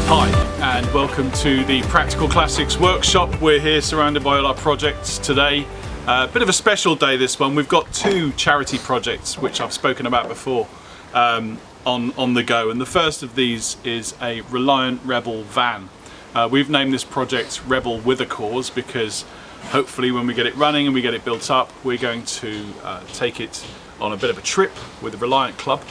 Hi and welcome to the Practical Classics workshop. We're here surrounded by all our projects today. Bit of a special day this one. We've got two charity projects which I've spoken about before on the go, and the first of these is a Reliant Rebel van. We've named this project Rebel with a Cause because hopefully when we get it running and we get it built up, we're going to take it on a bit of a trip with the Reliant Club.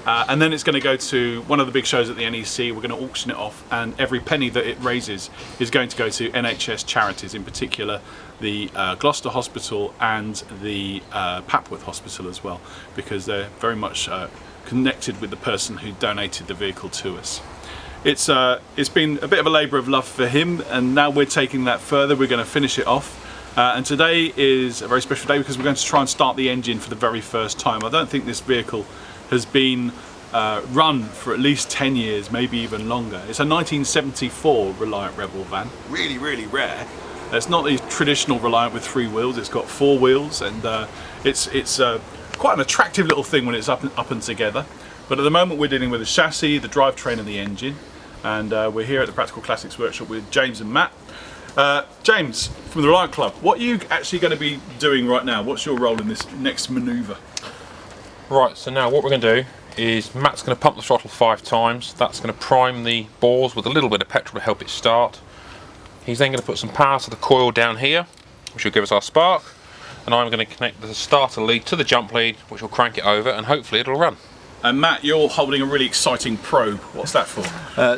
And then it's going to go to one of the big shows at the NEC. We're going to auction it off, and every penny that it raises is going to go to NHS charities, in particular the Gloucester Hospital and the Papworth Hospital as well, because they're very much connected with the person who donated the vehicle to us. It's been a bit of a labour of love for him, and now we're taking that further. We're going to finish it off. And today is a very special day because we're going to try and start the engine for the very first time. I don't think this vehicle has been run for at least 10 years, maybe even longer. It's a 1974 Reliant Rebel van, really, really rare. It's not the traditional Reliant with 3 wheels, it's got 4 wheels, and it's quite an attractive little thing when it's up and together. But at the moment we're dealing with the chassis, the drivetrain and the engine, and we're here at the Practical Classics workshop with James and Matt. James, from the Reliant Club, what are you actually going to be doing right now? What's your role in this next manoeuvre? Right, so now what we're going to do is Matt's going to pump the throttle 5 times. That's going to prime the bores with a little bit of petrol to help it start. He's then going to put some power to the coil down here, which will give us our spark, and I'm going to connect the starter lead to the jump lead, which will crank it over, and hopefully it'll run. And Matt, you're holding a really exciting probe. What's that for?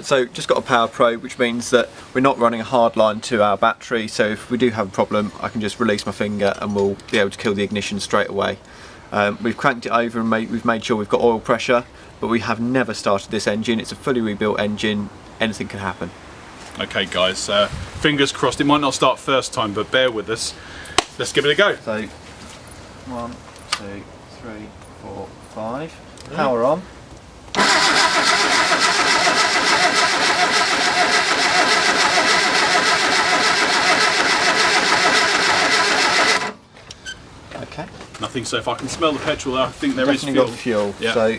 So just got a power probe, which means that we're not running a hard line to our battery, so if we do have a problem I can just release my finger and we'll be able to kill the ignition straight away. We've cranked it over and we've made sure we've got oil pressure, but we have never started this engine. It's a fully rebuilt engine, anything can happen. Okay guys, fingers crossed. It might not start first time, but bear with us. Let's give it a go. So 1, 2, 3, 4, 5. Power on. Okay. Nothing so far. I can smell the petrol. I think there Definitely is fuel. got fuel. Yeah. So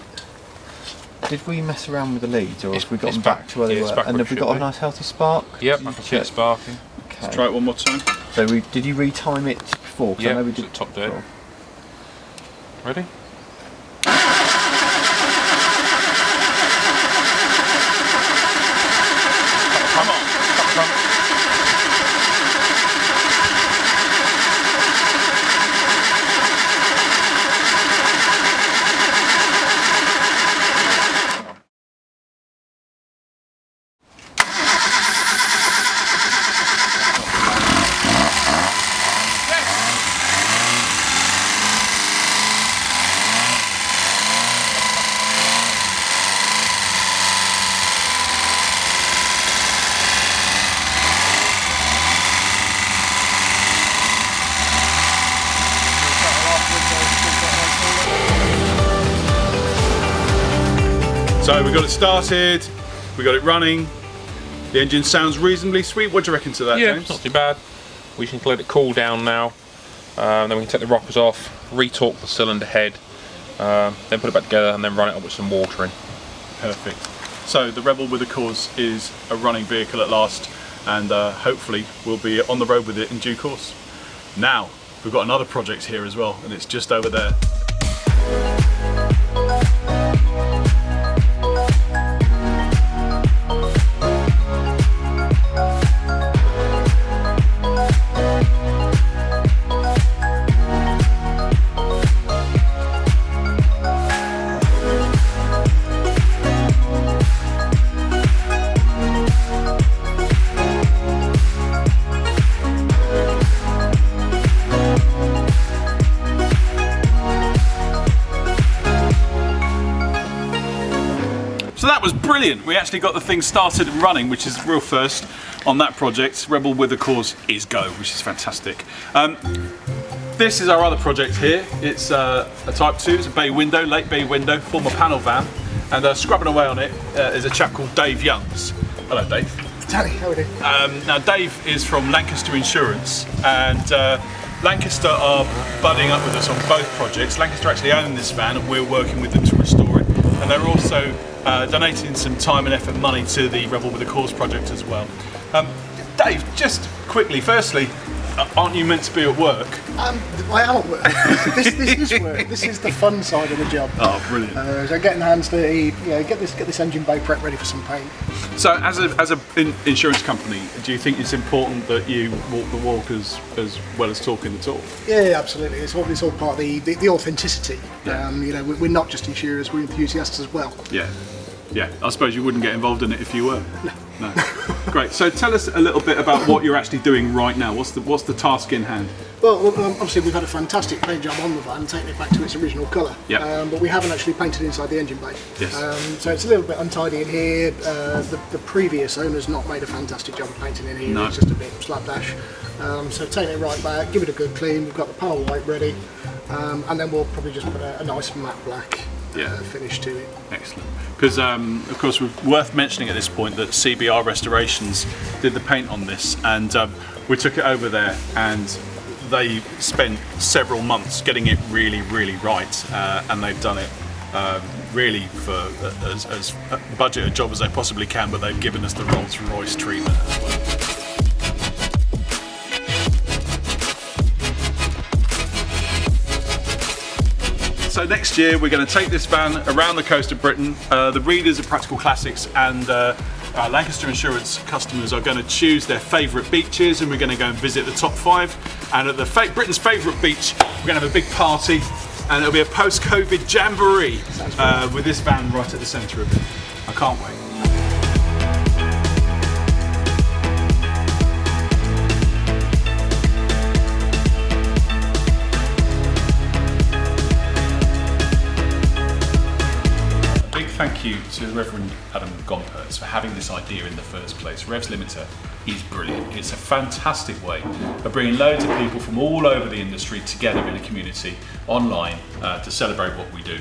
did we mess around with the leads, or have we got it's them back back. to where they Yeah, it's were? back And where have it we got should a be. nice healthy spark? Yep, I can see it sparking. Okay. Let's try it one more time. So did you retime it before? 'Cause I Yeah, know we it's did at top dead. before. Ready? Come on. So we got it started, we got it running. The engine sounds reasonably sweet. What do you reckon to that, Yeah, James? it's not too bad. We can let it cool down now. Then we can take the rockers off, re-torque the cylinder head, then put it back together and then run it up with some water in. Perfect. So the Rebel with a Cause is a running vehicle at last, and hopefully we'll be on the road with it in due course. Now, we've got another project here as well, and it's just over there. So that was brilliant. We actually got the thing started and running, which is a real first on that project. Rebel with a Cause is go, which is fantastic. This is our other project here. It's a Type 2, it's a bay window, late bay window, former panel van. And scrubbing away on it is a chap called Dave Youngs. Hello, Dave. Tally, how are we doing? Now, Dave is from Lancaster Insurance, and Lancaster are budding up with us on both projects. Lancaster actually own this van, and we're working with them to restore it. And and they're also donating some time and effort, money to the Rebel with a Cause project as well. Dave, just quickly, firstly, aren't you meant to be at work? I am at work. This is work. This is the fun side of the job. Oh, brilliant. So getting hands dirty, get this engine bay prep ready for some paint. So as an insurance company, do you think it's important that you walk the walk as well as talking the talk? Yeah, absolutely. It's all part of the authenticity. Yeah. We're not just insurers, we're enthusiasts as well. Yeah. Yeah, I suppose you wouldn't get involved in it if you were. No. Great. So tell us a little bit about what you're actually doing right now. What's the task in hand? Well, obviously we've had a fantastic paint job on the van, taking it back to its original colour. Yeah. But we haven't actually painted inside the engine bay. Yes. So it's a little bit untidy in here. The previous owner's not made a fantastic job of painting in here. No. It's just a bit slapdash. So taking it right back, give it a good clean. We've got the panel white ready, and then we'll probably just put a nice matte black finish to it. Excellent. Because of course, we're worth mentioning at this point that CBR Restorations did the paint on this, and we took it over there, and they spent several months getting it really, really right, and they've done it really for as budget a job as they possibly can, but they've given us the Rolls-Royce treatment as well. So next year we're going to take this van around the coast of Britain. The readers of Practical Classics and our Lancaster Insurance customers are going to choose their favourite beaches, and we're going to go and visit the top 5. And at the Britain's favourite beach, we're going to have a big party, and it'll be a post-COVID jamboree with this van right at the centre of it. I can't wait. Thank you to Reverend Adam Gompertz for having this idea in the first place. Revs Limiter is brilliant. It's a fantastic way of bringing loads of people from all over the industry together in a community online to celebrate what we do.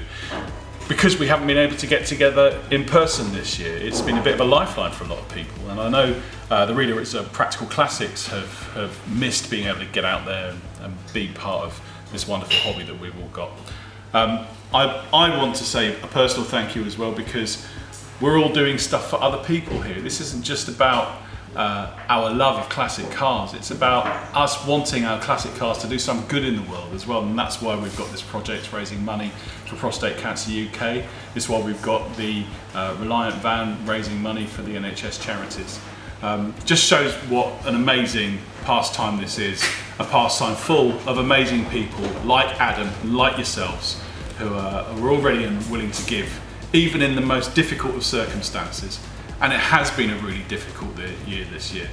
Because we haven't been able to get together in person this year, it's been a bit of a lifeline for a lot of people. And I know the readers of Practical Classics have missed being able to get out there and be part of this wonderful hobby that we've all got. I want to say a personal thank you as well, because we're all doing stuff for other people here. This isn't just about our love of classic cars, it's about us wanting our classic cars to do some good in the world as well, and that's why we've got this project raising money for Prostate Cancer UK. This is why we've got the Reliant van raising money for the NHS charities. Just shows what an amazing pastime this is, a pastime full of amazing people like Adam, like yourselves, who are all ready and willing to give, even in the most difficult of circumstances. And it has been a really difficult year this year.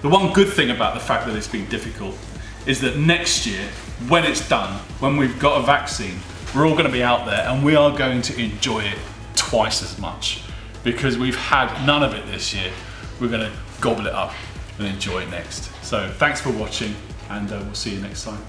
The one good thing about the fact that it's been difficult is that next year, when it's done, when we've got a vaccine, we're all going to be out there and we are going to enjoy it twice as much, because we've had none of it this year. We're going to gobble it up and enjoy it next. So thanks for watching, and we'll see you next time.